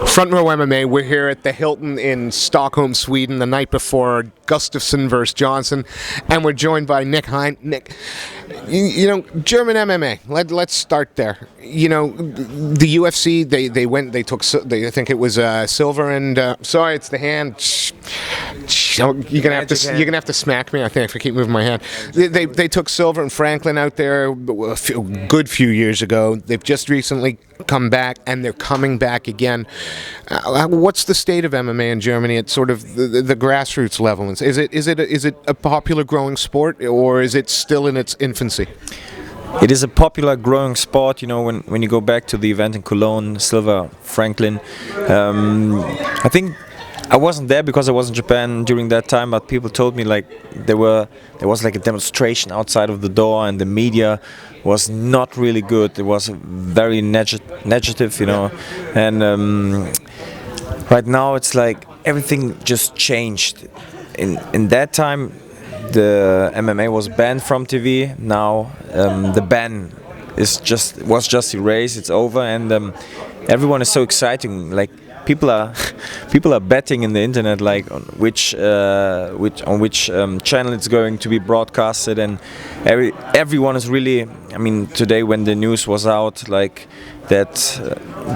Front Row MMA, we're here at the Hilton in Stockholm, Sweden, the night before Gustafsson versus Johnson, and we're joined by Nick Hein. Nick, you know, German MMA, let's start there. You know, the UFC, they took, I think it was silver and, sorry, it's the hand. You're gonna have to smack me, I think, if I keep moving my hand. They took silver and Franklin out there a good few years ago. They've just recently come back, and they're coming back again. What's the state of MMA in Germany at sort of the grassroots level? Is it a popular growing sport, or is it still in its infancy? It is a popular growing sport. You know, when you go back to the event in Cologne, Silver, Franklin, I think I wasn't there because I was in Japan during that time, but people told me like there was like a demonstration outside of the door, and the media was not really good. It was very negative, you know, and right now it's like everything just changed. In that time, the MMA was banned from TV. Now the ban was just erased. It's over, and everyone is so exciting. Like people are betting in the internet, like on which channel it's going to be broadcasted, and everyone is really. I mean, today when the news was out, like that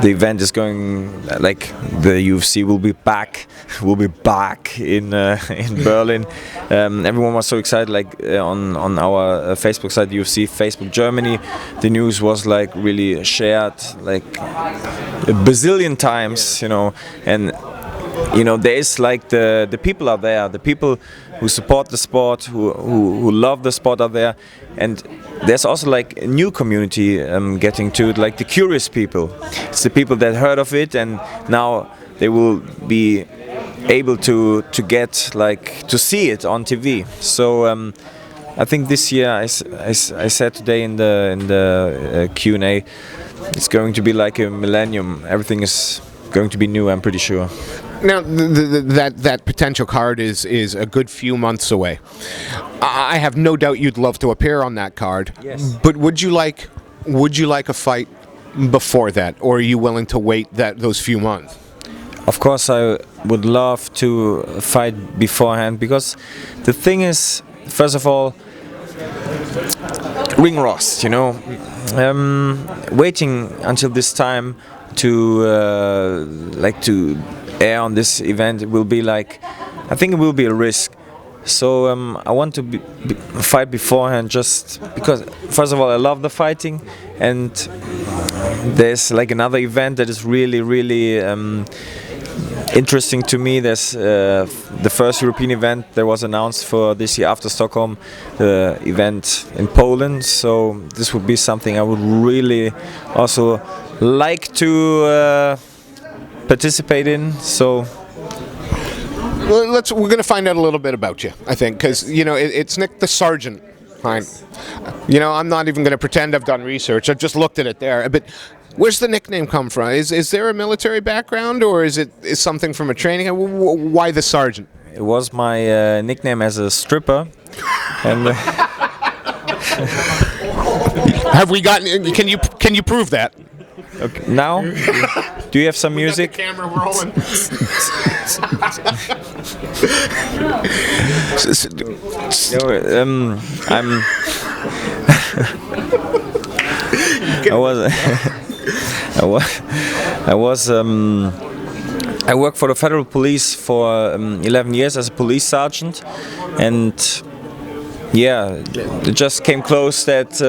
the event is going, like the UFC will be back in Berlin. Everyone was so excited, like on our Facebook site, UFC Facebook Germany, the news was like really shared like a bazillion times, you know, and you know there is like the people are there, the people who support the sport, who love the sport are there, and there's also like a new community getting to it, like the curious people. It's the people that heard of it, and now they will be able to get like to see it on TV. So I think this year I said today in the Q&A, it's going to be like a millennium. Everything is going to be new, I'm pretty sure. Now, that potential card is a good few months away. I have no doubt you'd love to appear on that card. Yes. But would you like a fight before that, or are you willing to wait those few months? Of course, I would love to fight beforehand, because the thing is, first of all, ring rust. You know, waiting until this time to air on this event, it will be like, I think it will be a risk. So I want to fight beforehand, just because first of all I love the fighting, and there's like another event that is really interesting to me. There's the first European event that was announced for this year after Stockholm, the event in Poland. So this would be something I would really also like to participate in. So we're going to find out a little bit about you, I think, because you know it's Nick the Sergeant. Hein. You know, I'm not even going to pretend I've done research. I've just looked at it there. But where's the nickname come from? Is there a military background, or is something from a training? Why the Sergeant? It was my nickname as a stripper, and have we gotten? Can you prove that? Okay, now, do you have some music? We got the camera rolling. I worked for the federal police for 11 years as a police sergeant, and yeah, it just came close that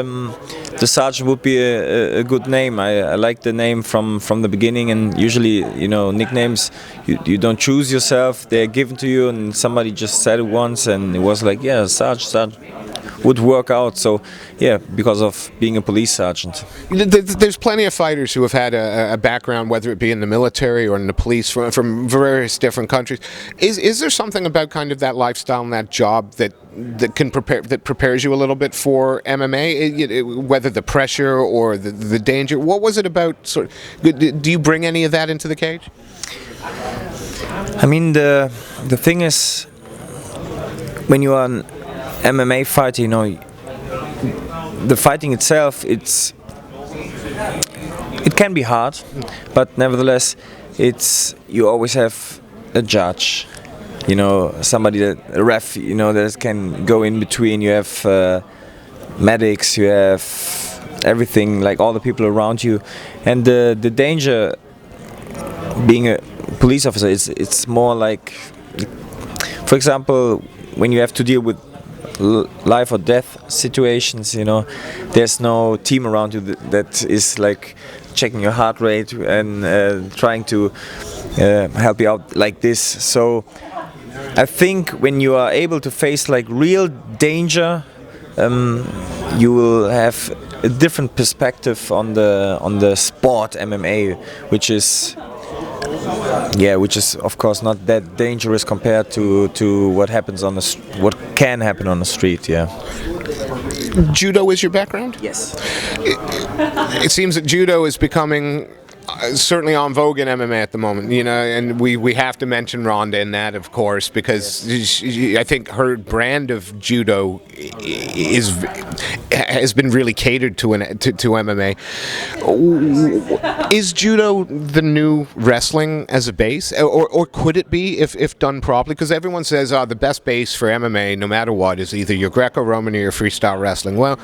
the sergeant would be a good name. I like the name from the beginning, and usually, you know, nicknames you don't choose yourself; they're given to you, and somebody just said it once, and it was like, yeah, Sarge would work out. So yeah, because of being a police sergeant. There's plenty of fighters who have had a background, whether it be in the military or in the police, from various different countries. Is there something about kind of that lifestyle and that job that prepares you a little bit for MMA, whether the pressure or the danger? What was it about? Do you bring any of that into the cage? I mean, the thing is, when you are an MMA fighter, you know, the fighting itself, it can be hard, but nevertheless, it's you always have a judge, somebody a ref, that can go in between. You have medics, you have everything, like all the people around you, and the danger being a police officer it's more like, for example, when you have to deal with life or death situations, there's no team around you that is like checking your heart rate and trying to help you out like this. So I think when you are able to face like real danger, you will have a different perspective on the sport MMA, which is of course not that dangerous compared to what happens what can happen on the street. Yeah. Judo is your background? Yes. It seems that judo is becoming certainly en vogue in MMA at the moment, and we have to mention Ronda in that, of course, because I think her brand of judo has been really catered to MMA. Is judo the new wrestling as a base, or could it be if done properly? Because everyone says the best base for MMA, no matter what, is either your Greco-Roman or your freestyle wrestling. Well,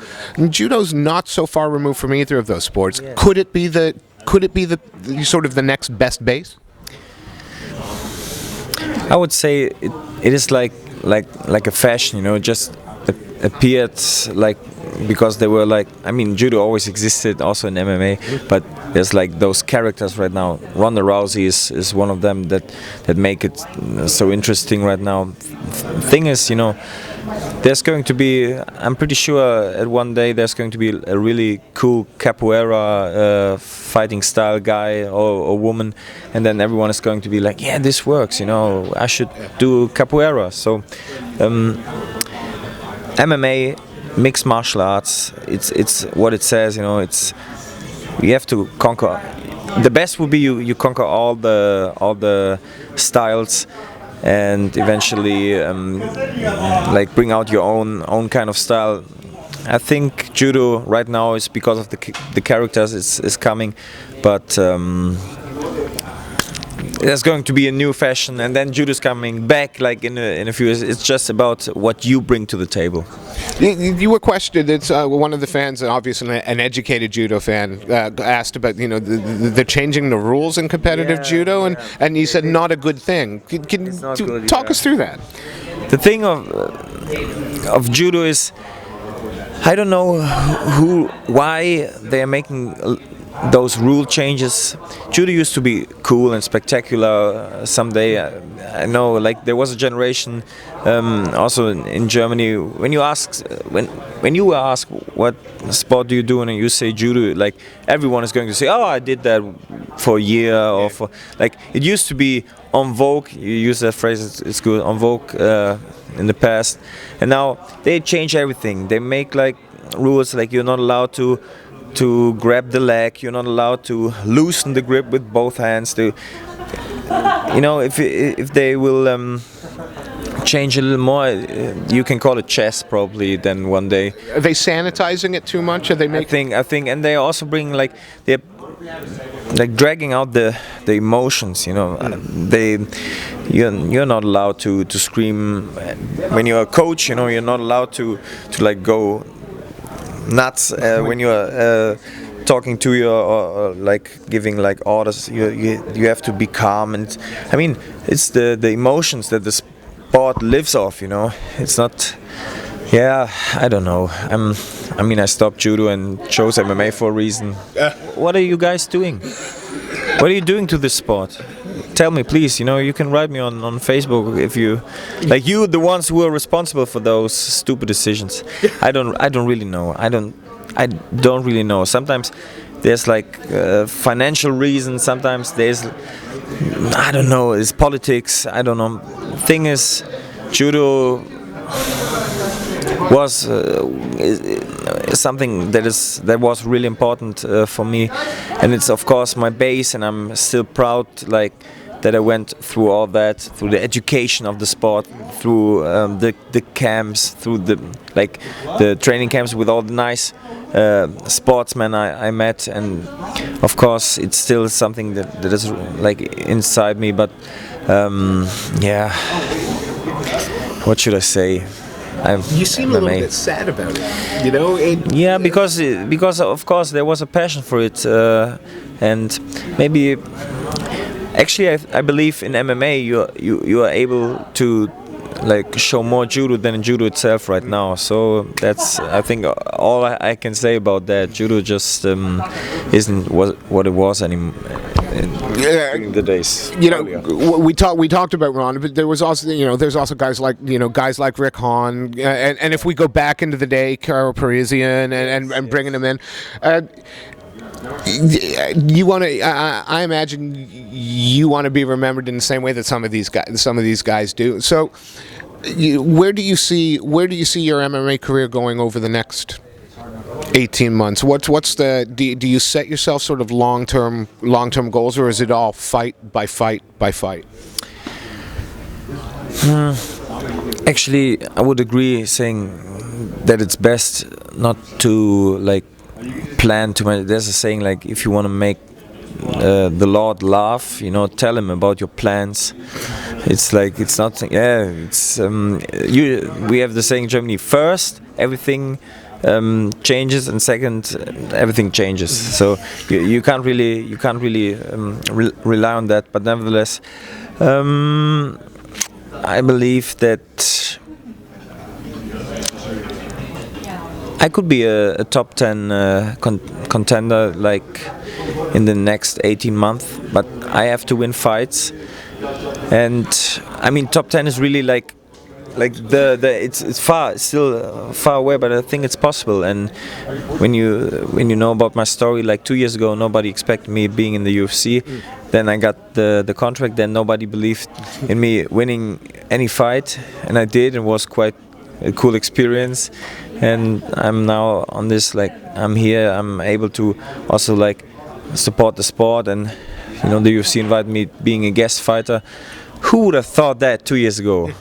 judo's not so far removed from either of those sports. Yeah. Could it be the sort of the next best base? I would say it is like a fashion, it just appeared like because they were like, judo always existed also in MMA, but there's like those characters right now. Ronda Rousey is one of them that make it so interesting right now. Thing is, there's going to be, I'm pretty sure at one day there's going to be a really cool capoeira fighting style guy or woman, and then everyone is going to be like, yeah, this works, I should do capoeira. So MMA, mixed martial arts, it's what it says, it's you have to conquer. The best would be you conquer all the styles, and eventually like bring out your own kind of style. I think judo right now is because of the characters is coming, but there's going to be a new fashion, and then judo's coming back like in a few years. It's just about what you bring to the table. You were questioned. It's one of the fans, obviously an educated judo fan, asked about the changing the rules in competitive judo, and you said not a good thing. Can you talk us through that? The thing of judo is, I don't know why they are making those rule changes. Judo used to be cool and spectacular. Someday, I know, like there was a generation, also in Germany. When you were asked what sport do you do, and you say judo, like everyone is going to say, "Oh, I did that for a year," or for like it used to be en vogue. You use that phrase; it's good, en vogue in the past, and now they change everything. They make like rules like you're not allowed to grab the leg, you're not allowed to loosen the grip with both hands. If they will change a little more, you can call it chess probably. Then one day. Are they sanitizing it too much? Are they making? I think, and they also bring they're like dragging out the emotions. You're not allowed to scream when you're a coach. You're not allowed to like go nuts when you are talking to your or like giving like orders. You have to be calm, and it's the emotions that the sport lives off. It's not. Yeah, I don't know. I stopped judo and chose MMA for a reason. What are you guys doing? What are you doing to this sport? Tell me, please. You can write me on Facebook if you like. You, the ones who are responsible for those stupid decisions. I don't really know. I don't really know. Sometimes there's like financial reasons. Sometimes there's I don't know. It's politics. I don't know. Thing is, judo was something that was really important for me, and it's of course my base, and I'm still proud like that I went through all that, through the education of the sport, through the camps, through the training camps with all the nice sportsmen I met, and of course it's still something that is like inside me. But yeah, what should I say? You seem a little bit sad about it, you know? Yeah, because of course there was a passion for it, and maybe actually I believe in MMA you are able to like show more judo than judo itself right now. So that's, I think, all I can say about that. Judo just isn't what it was anymore. In the days, you know, we talked about Ron, but there was also, you know, there's also guys like Rick Hahn, and if we go back into the day, Carl Parisian, and bringing them in. You want to? I imagine you want to be remembered in the same way that some of these guys do. So, where do you see your MMA career going over the next 18 months? What's the do you set yourself sort of long-term goals, or is it all fight by fight by fight? Actually, I would agree saying that it's best not to like plan too much. There's a saying like, if you want to make the Lord laugh, you know, tell him about your plans. It's like, it's not, yeah, it's we have the saying in Germany: first everything changes, and second everything changes. So you can't really rely on that. But nevertheless, I believe that I could be a top 10 contender like in the next 18 months, but I have to win fights. And I mean, top 10 is really like it's still far away, but I think it's possible. And when you know about my story, like 2 years ago, nobody expected me being in the UFC. Then I got the contract. Then nobody believed in me winning any fight, and I did. It was quite a cool experience. And I'm now on this, like, I'm here. I'm able to also like support the sport, and you know, the UFC invited me being a guest fighter. Who would have thought that 2 years ago?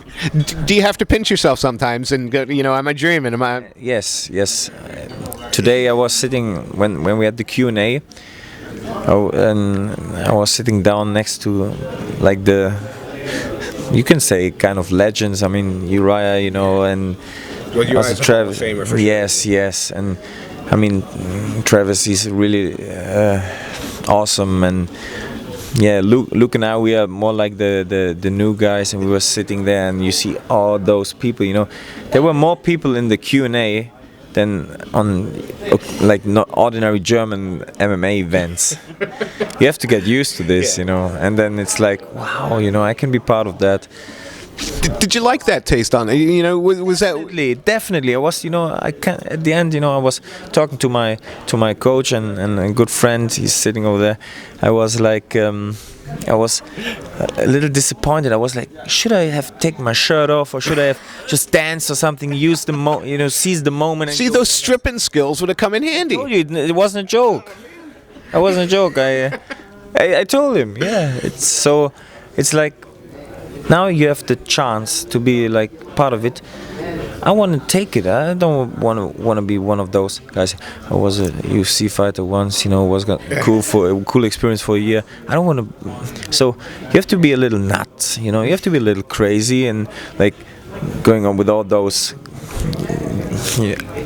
Do you have to pinch yourself sometimes and go, you know, am I dreaming? Am I? Yes. Today I was sitting when we had the Q&A, and I was sitting down next to like you can say kind of legends. I mean, Uriah, you know, and Uriah's a Hall of Famer for sure. Yes, and I mean, Travis is really awesome, and yeah, Luke and I, we are more like the new guys, and we were sitting there, and you see all those people. You know, there were more people in the Q&A than on like not ordinary German MMA events. You have to get used to this, you know, and then it's like, wow, you know, I can be part of that. Did you like that taste on it? You know, was that definitely? I was, you know, at the end, you know, I was talking to my coach and a good friend. He's sitting over there. I was like, I was a little disappointed. I was like, should I have taken my shirt off, or should I have just danced or something? Use the seize the moment. And see, those stripping skills would have come in handy. I told you, it wasn't a joke. It wasn't a joke. I told him, yeah. It's like, now you have the chance to be like part of it. I want to take it. I don't want to be one of those guys. I was a UFC fighter once, you know. Was cool experience for a year. I don't want to. So you have to be a little nuts, you know. You have to be a little crazy, and like going on with all those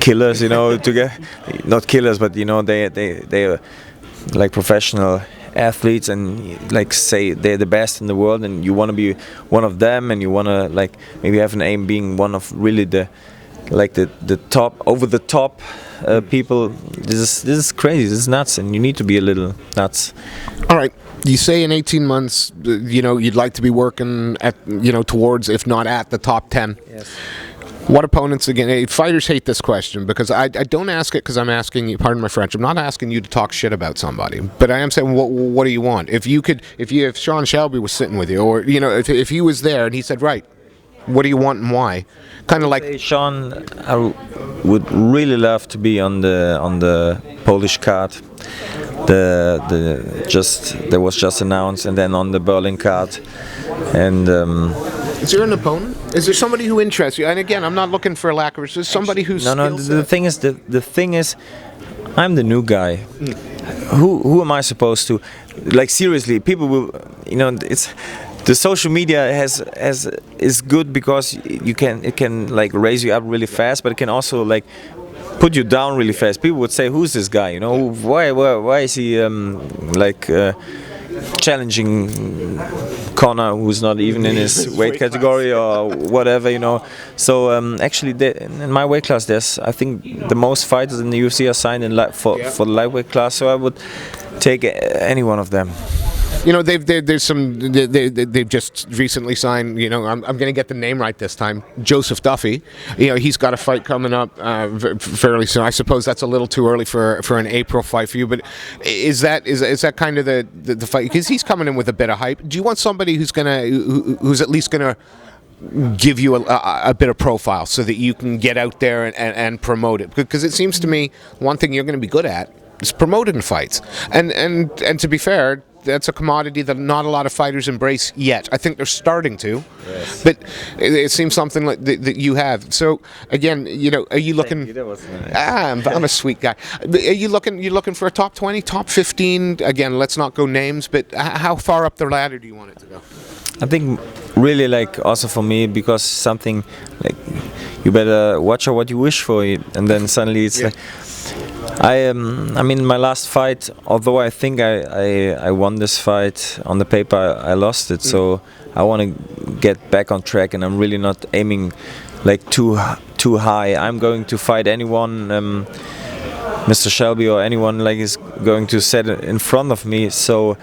killers, you know. Not killers, but you know, they are like professional athletes, and like say they're the best in the world, and you want to be one of them, and you want to like maybe have an aim being one of really the top, over the top people. This is crazy. This is nuts, and you need to be a little nuts. All right. You say in 18 months, you know, you'd like to be working at, you know, towards, if not at, the top 10. Yes. What opponents, again, fighters hate this question, because I don't ask it because I'm asking you, pardon my French, I'm not asking you to talk shit about somebody, but I am saying, what do you want? If Sean Shelby was sitting with you, or, you know, if he was there and he said, right, what do you want and why? Kind of like Sean, I would really love to be on the Polish card. there was just announced, and then on the Berlin card, and. Is there an opponent? Is there somebody who interests you? And again, I'm not looking for a lack of. Is there somebody who's no. The thing is, I'm the new guy. Who am I supposed to? Like seriously, people will. It's the social media is good because it can like raise you up really fast, but it can also like put you down really fast. People would say, "Who's this guy? Why is he challenging Connor, who's not even in his weight category or whatever, So actually, in my weight class, there's I think the most fighters in the UFC are signed for the lightweight class. So I would take any one of them. They've just recently signed. I'm going to get the name right this time. Joseph Duffy. He's got a fight coming up fairly soon. I suppose that's a little too early for an April fight for you. But is that kind of the fight? Because he's coming in with a bit of hype. Do you want somebody who's at least gonna give you a bit of profile so that you can get out there and promote it? Because it seems to me one thing you're going to be good at is promoting fights. And to be fair, that's a commodity that not a lot of fighters embrace yet. I think they're starting to, yes. But it seems something like that you have. So again, are you looking? I'm a sweet guy. Are you looking for a top 20, top 15? Again, let's not go names, but how far up the ladder do you want it to go? I think really like also for me, because something like you better watch out what you wish for, and then suddenly it's like. I mean, my last fight, although I think I won this fight, on the paper I lost it. So I want to get back on track, and I'm really not aiming like too high. I'm going to fight anyone, Mr. Shelby or anyone like is going to set it in front of me. So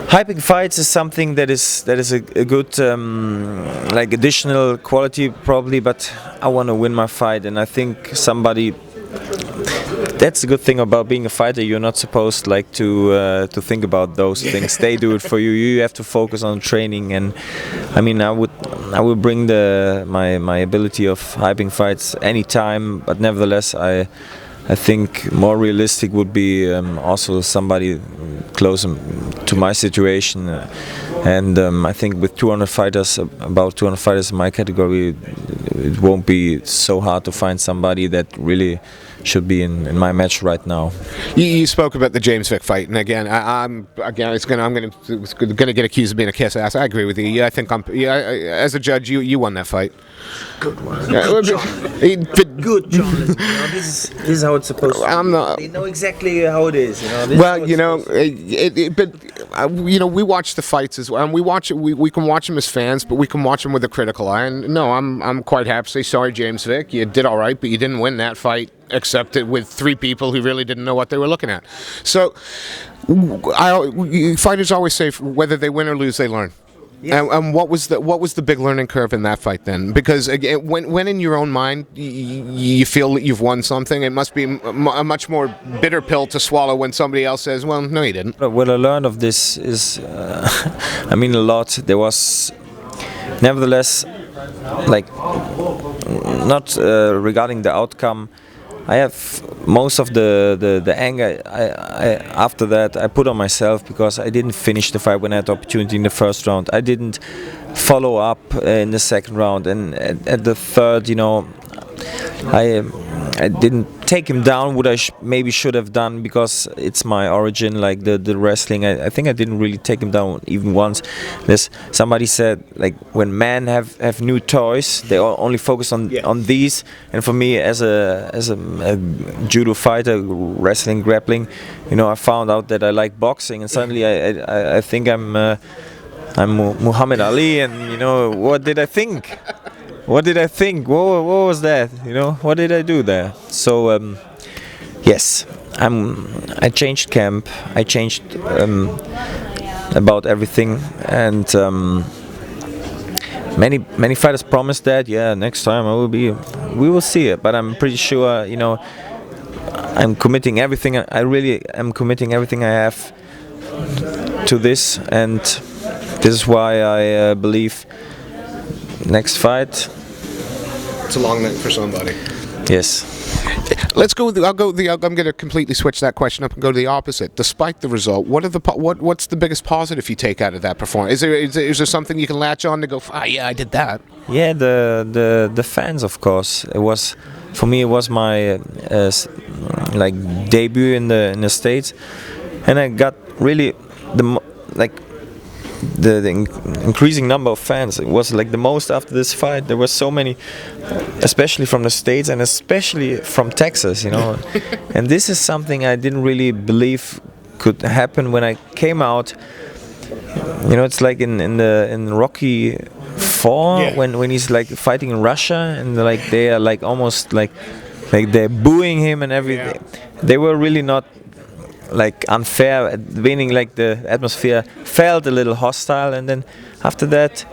hyping fights is something that is a good like additional quality probably, but I want to win my fight, and I think somebody. That's the good thing about being a fighter. You're not supposed to think about those things. They do it for you. You have to focus on training. And I mean, I would bring my ability of hyping fights anytime. But nevertheless, I think more realistic would be also somebody close to my situation. And I think with about 200 fighters in my category, it won't be so hard to find somebody that really should be in my match right now. You spoke about the James Vick fight, and again, I'm going to get accused of being a kiss ass. I agree with you. Yeah, I think as a judge, you won that fight. Good one. Good journalism. This is how it's supposed to be. They know exactly how it is. We watch the fights as well, and we can watch them as fans, but we can watch them with a critical eye. And no, I'm quite happy to say sorry, James Vick. You did all right, but you didn't win that fight, except with 3 people who really didn't know what they were looking at. So, fighters always say whether they win or lose, they learn. Yes. And what was the big learning curve in that fight then? Because again, when in your own mind you feel that you've won something, it must be a much more bitter pill to swallow when somebody else says, "Well, no, you didn't." What I learned of this is, I mean, a lot. There was, nevertheless, like not regarding the outcome. I have most of the anger I after that I put on myself because I didn't finish the fight when I had the opportunity in the first round. I didn't follow up in the second round, and at the third, I didn't take him down. What I maybe should have done, because it's my origin, like the wrestling. I think I didn't really take him down even once. Somebody said, like, when men have new toys, they only focus on these. And for me, as a judo fighter, wrestling, grappling, I found out that I like boxing, and suddenly I think I'm Muhammad Ali, and what did I think? What did I think? What was that? What did I do there? So yes, I changed camp. I changed about everything, and many fighters promised that. Yeah, next time we will see it. But I'm pretty sure, I'm committing everything. I really am committing everything I have to this, and this is why I believe. Next fight. It's a long night for somebody. Yes. Let's go. I'm going to completely switch that question up and go to the opposite. Despite the result, what's the biggest positive you take out of that performance? Is there something you can latch on to go? Yeah, I did that. Yeah, the fans, of course. It was, for me, it was my like debut in the States, and I got really the increasing number of fans. It was like the most after this fight. There were so many, especially from the States and especially from Texas, and this is something I didn't really believe could happen when I came out. It's like in Rocky 4 when he's like fighting in Russia, and they are like almost like they're booing him and everything. Yeah. They were really not like unfair at the beginning. Like the atmosphere felt a little hostile, and then after that,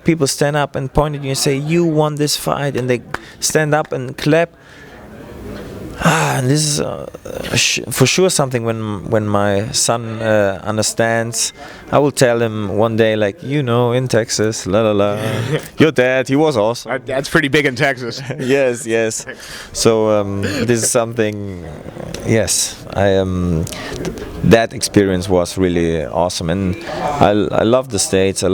people stand up and point at you and say, "You won this fight," and they stand up and clap. And this is for sure something when my son understands. I will tell him one day, like, in Texas, your dad, he was awesome. That's pretty big in Texas. Yes. So this is something. Yes, that experience was really awesome, and I love the States.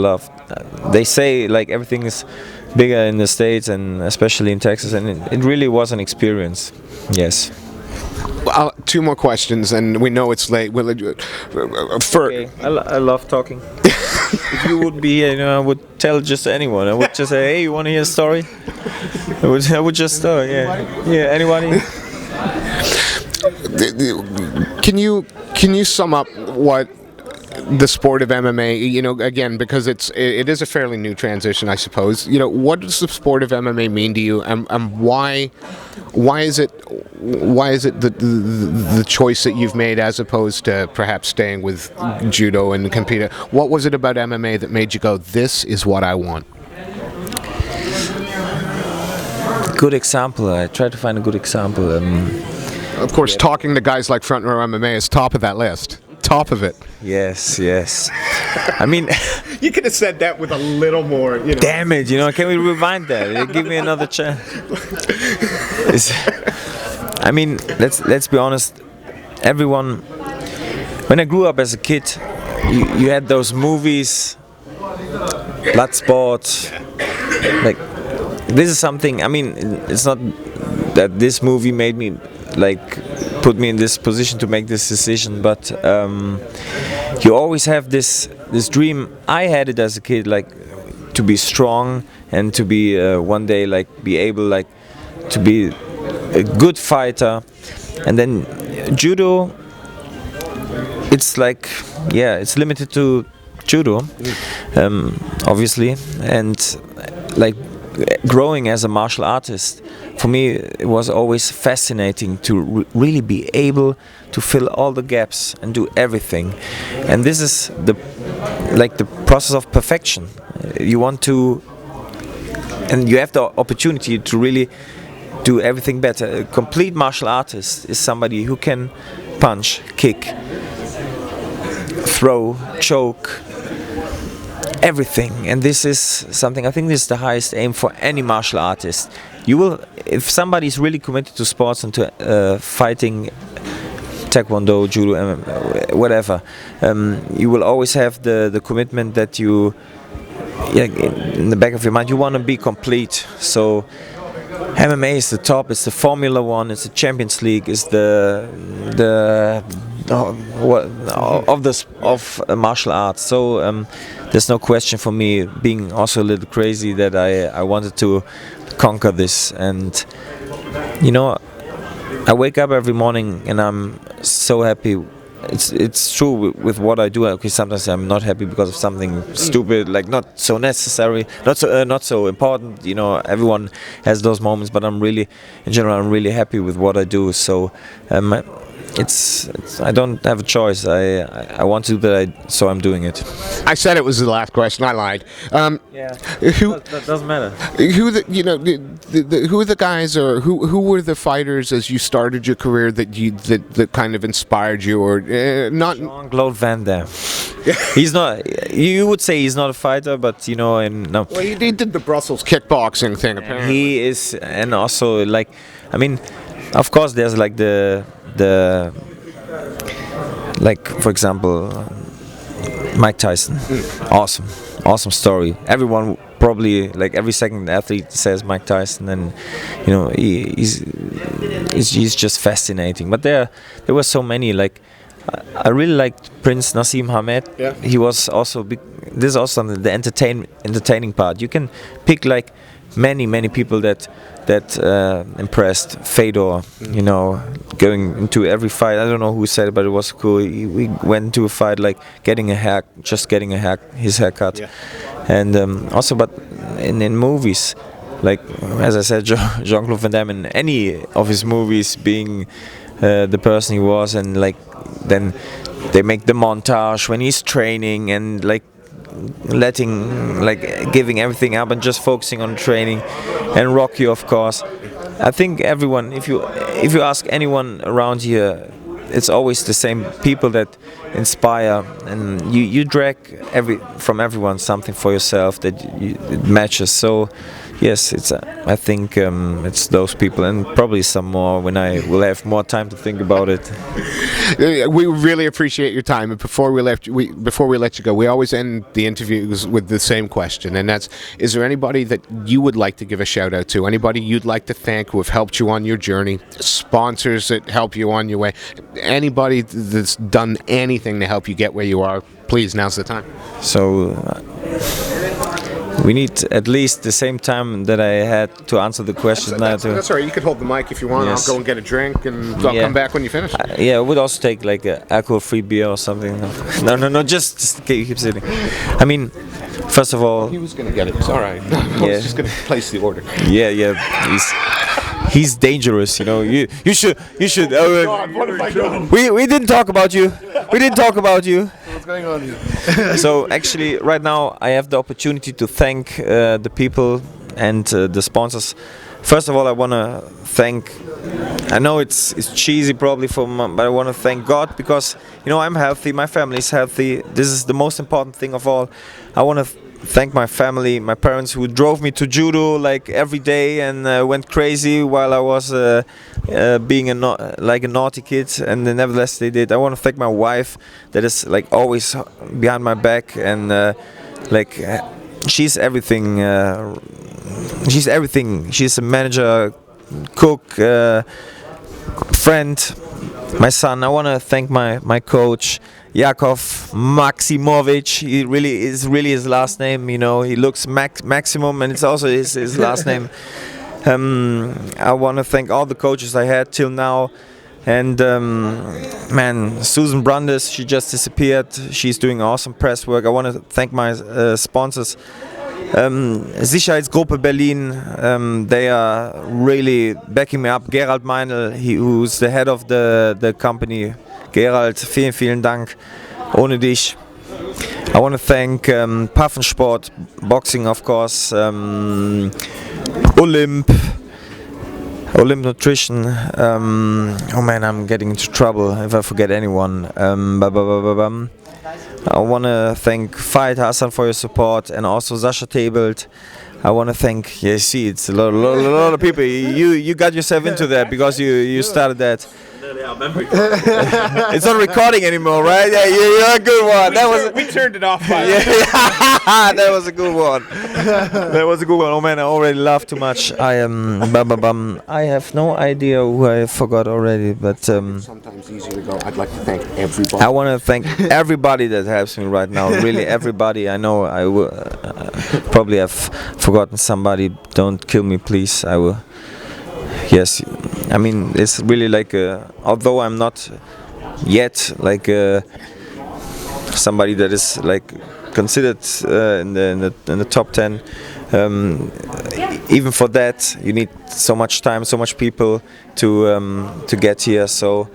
They say like everything is bigger in the States and especially in Texas, and it really was an experience. Yes. Two more questions, and we know it's late. Okay. I love talking. If you would be here, I would tell just anyone. I would just say, "Hey, you want to hear a story?" I would just, yeah, anybody. Can you sum up what the sport of MMA, again, because it is a fairly new transition, I suppose. What does the sport of MMA mean to you, and why is it the choice that you've made as opposed to perhaps staying with judo and competing? What was it about MMA that made you go, "This is what I want"? Good example. I tried to find a good example. Of course, talking to guys like Front Row MMA is top of that list. Top of it. Yes. I mean, you could have said that with a little more. Damn it! Can we rewind that? Give me another chance. I mean, let's be honest. Everyone, when I grew up as a kid, you had those movies, Bloodsport. Like, this is something. I mean, it's not that this movie made me put me in this position to make this decision, but you always have this dream. I had it as a kid, to be strong and to be one day be able to be a good fighter. And then judo, it's it's limited to judo, obviously, and growing as a martial artist, for me it was always fascinating to really be able to fill all the gaps and do everything. And this is the process of perfection. You want to, and you have the opportunity to really do everything better. A complete martial artist is somebody who can punch, kick, throw, choke, everything. And this is something, I think this is the highest aim for any martial artist. You will, if somebody is really committed to sports and to fighting, taekwondo, judo, MMA, whatever, you will always have the commitment that you, in the back of your mind, you want to be complete. So MMA is the top, it's the Formula One, it's the Champions League, it's of martial arts. So there's no question for me, being also a little crazy, that I wanted to conquer this. And I wake up every morning and I'm so happy. It's true with what I do. Okay, sometimes I'm not happy because of something stupid, not so necessary, not so important. Everyone has those moments, but in general, I'm really happy with what I do. So it's I don't have a choice. I want to do that, so I'm doing it. I said it was the last question. I lied. Yeah, Who that doesn't matter. who who are the guys, or who were the fighters as you started your career that kind of inspired you, or not? Jean-Claude Van Damme. He's not. You would say he's not a fighter, but no. Well, he did the Brussels kickboxing thing. Apparently, He is, and also like, I mean, of course, there's like the like, for example, Mike Tyson. Awesome story. Everyone probably, like, every second athlete says Mike Tyson, and he's just fascinating. But there were so many. Like, I really liked Prince Nassim Hamed. Yeah. He was also big. This is also the entertaining part. You can pick like many people that impressed. Fedor, going into every fight. I don't know who said it, but it was cool. We went into a fight like getting his haircut, Yeah. and also, but in movies, like as I said, Jean-Claude Van Damme in any of his movies, being the person he was, and like then they make the montage when he's training and like giving everything up and just focusing on training. And Rocky, of course. I think everyone, if you ask anyone around here, it's always the same people that inspire, and you drag from everyone something for yourself that it matches. So yes, I think it's those people, and probably some more when I will have more time to think about it. We really appreciate your time. And before we let you go, we always end the interviews with the same question, and that's: is there anybody that you would like to give a shout out to? Anybody you'd like to thank who have helped you on your journey? Sponsors that help you on your way? Anybody that's done anything to help you get where you are? Please, now's the time. So we need at least the same time that I had to answer the question. That's all right. You could hold the mic if you want. Yes. I'll go and get a drink, and I'll come back when you finish. Yeah, I would also take like a alcohol-free beer or something. No, just keep sitting. I mean, first of all, He was going to get it. It's all right. I was just going to place the order. yeah, he's dangerous. You should. What have I done? We didn't talk about you. What's going on here? So actually, right now I have the opportunity to thank the people and the sponsors. First of all, I want to thank. I know it's cheesy probably but I want to thank God, because I'm healthy, my family is healthy. This is the most important thing of all. I want to thank my family, my parents, who drove me to judo like every day and went crazy while I was being a naughty kid, and nevertheless they did. I want to thank my wife that is like always behind my back, and she's everything. She's everything. She's a manager, cook, friend, my son. I want to thank my coach, Yakov Maximovic. He really is his last name. He looks Maximum, and it's also his last name. I want to thank all the coaches I had till now. And Susan Brandes, she just disappeared. She's doing awesome press work. I want to thank my sponsors. Sicherheitsgruppe Berlin, they are really backing me up. Gerald Meinl, who's the head of the company. Gerald, vielen Dank. Ohne dich. I want to thank Paffensport, boxing, of course, Olymp Nutrition. Oh man, I'm getting into trouble if I forget anyone. I want to thank Fight Hassan for your support, and also Sascha Tebelt. I want to thank. Yeah, see, it's a lot of people. You got yourself into that because you started that. It's not recording anymore, right? Yeah, you're a good one. We turned it off by that was a good one. Oh man, I already laughed too much. I have no idea who I forgot already, but sometimes easy to go. I'd like to thank everybody. I want to thank everybody that helps me right now. Really, everybody. I know I will probably have forgotten somebody. Don't kill me, please. I will. Yes, I mean, it's really like although I'm not yet like somebody that is like considered in the top 10. Even for that, you need so much time, so much people to get here. So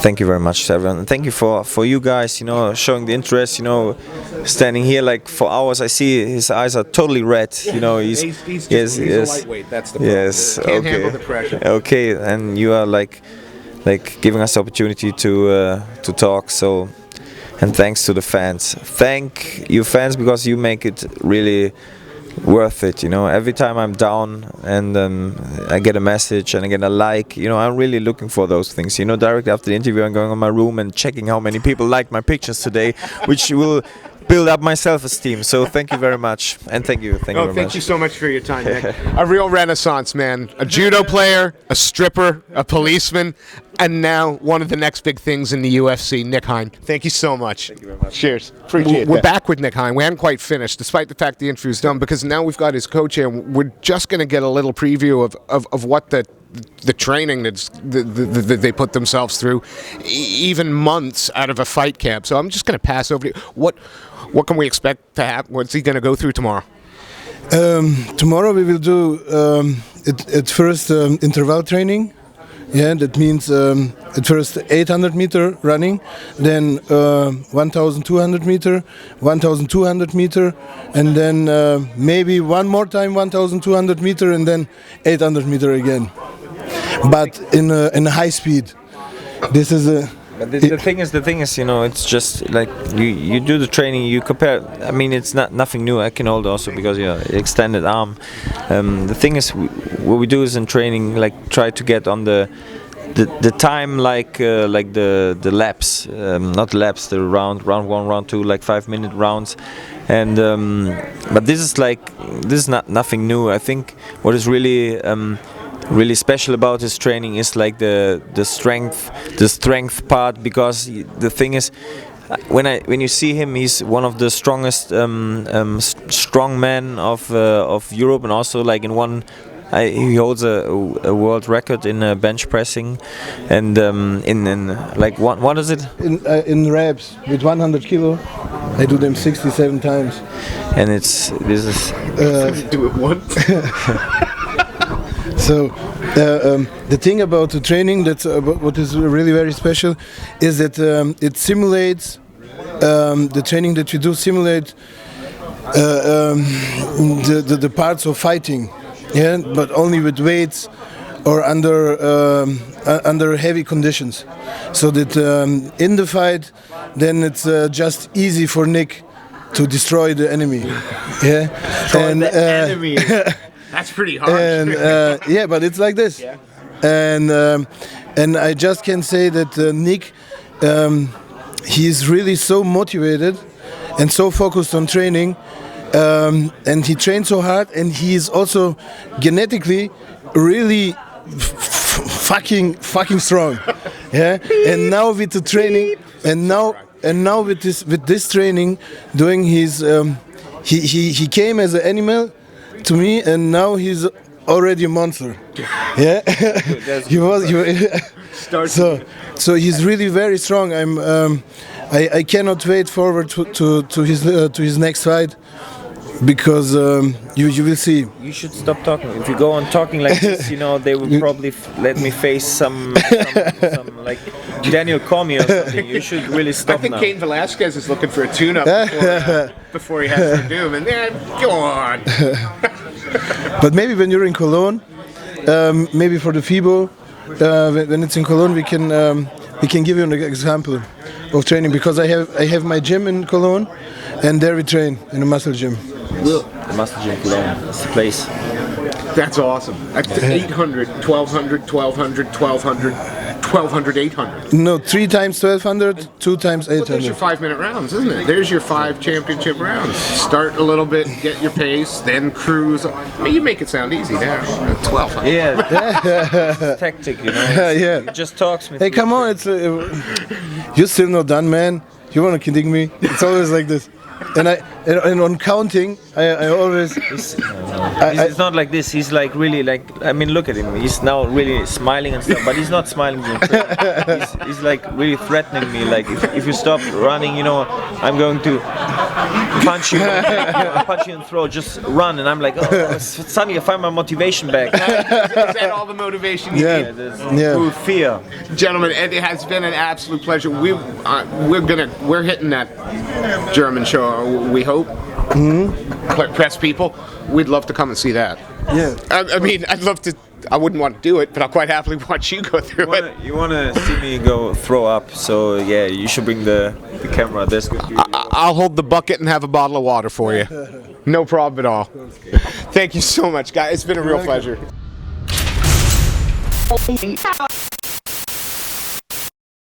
Thank you very much to everyone, and thank you for you guys, you know, showing the interest, you know, standing here like for hours. I see his eyes are totally red, you know. He's a lightweight. That's the problem. Yes, Can't okay. handle the pressure. Okay, and you are like giving us the opportunity to talk. So, and thanks to the fans. Thank you fans, because you make it really worth it, you know. Every time I'm down and I get a message and I get a like, you know, I'm really looking for those things, you know. Directly after the interview, I'm going on my room and checking how many people liked my pictures today, which will build up my self-esteem. So thank you very much, and thank you very much. Thank you so much for your time, Nick. A real renaissance man, a judo player, a stripper, a policeman, and now one of the next big things in the UFC, Nick Hein. Thank you so much. Thank you very much. Cheers. Appreciate it. We're back with Nick Hein. We hadn't quite finished, despite the fact the interview's done, because now we've got his coach here, and we're just going to get a little preview of what the training that they put themselves through, even months out of a fight camp. So I'm just going to pass over to you. What can we expect to happen? What's he going to go through tomorrow? Tomorrow we will do at first interval training. Yeah, that means at first 800 meter running, then 1,200 meter, 1,200 meter, and then maybe one more time 1,200 meter, and then 800 meter again. But in a high speed. This is a. But the thing is, you know, it's just like you do the training, you compare. I mean, it's nothing new. I can hold also because you know, extended arm. The thing is, what we do is in training, like try to get on the time like the laps, not laps, the round 1, round 2, like 5-minute rounds. And but this is not nothing new. I think what is really special about his training is like the strength part, because the thing is, when you see him, he's one of the strongest strong men of Europe, and also like he holds a world record in bench pressing, and in like what is it in reps with 100 kilo. I do them 67 times, and this is do it once. So the thing about the training, that's what is really very special, is that it simulates the training that you do simulate the parts of fighting, yeah, but only with weights or under heavy conditions. So that in the fight, then it's just easy for Nick to destroy the enemy. Yeah, and the enemy. That's pretty hard. And yeah, but it's like this. Yeah. And I just can say that Nick, he is really so motivated and so focused on training, and he trains so hard, and he is also genetically really fucking strong. Yeah. And now with the training, and now with this training, doing his, he came as an animal to me, and now he's already a monster. Yeah, so he's really very strong. I cannot wait forward to his next fight, because you will see. You should stop talking. If you go on talking like this, you know, they will probably let me face some like Daniel Cormier or something. You should really stop now. I think Cain Velasquez is looking for a tune-up before he has to do him, and then go on. But maybe when you're in Cologne, maybe for the FIBO, when it's in Cologne, we can give you an example of training, because I have my gym in Cologne, and there we train in a muscle gym. The muscle gym Cologne, that's the place. That's awesome. 800, 1200, 1200, 1200, 1200, 800. No, 3 times 1200, 2 times 800. Well, there's your 5-minute rounds, isn't it? There's your 5 championship rounds. Start a little bit, get your pace, then cruise. I mean, you make it sound easy there. 1200. Yeah, tactic, you know. Yeah. It just talks me. Hey, come on, it's you're still not done, man. You wanna kidding me? It's always like this. And and on counting, I always. It's not like this. He's like really like. I mean, look at him. He's now really smiling and stuff, but he's not smiling. He's like really threatening me. Like if you stop running, you know, I'm going to punch you, punch you in the throat. Just run, and I'm like, oh, suddenly I find my motivation back. Is that all the motivation you need? Through fear. Gentlemen, it has been an absolute pleasure. We're hitting that German show. We hope. Press people. We'd love to come and see that. Yeah. I mean, I'd love to. I wouldn't want to do it, but I'll quite happily watch you go through it. You want to see me go throw up? So yeah, you should bring the camera. That's good. I'll hold the bucket and have a bottle of water for you. No problem at all. Thank you so much, guys. It's been a real pleasure.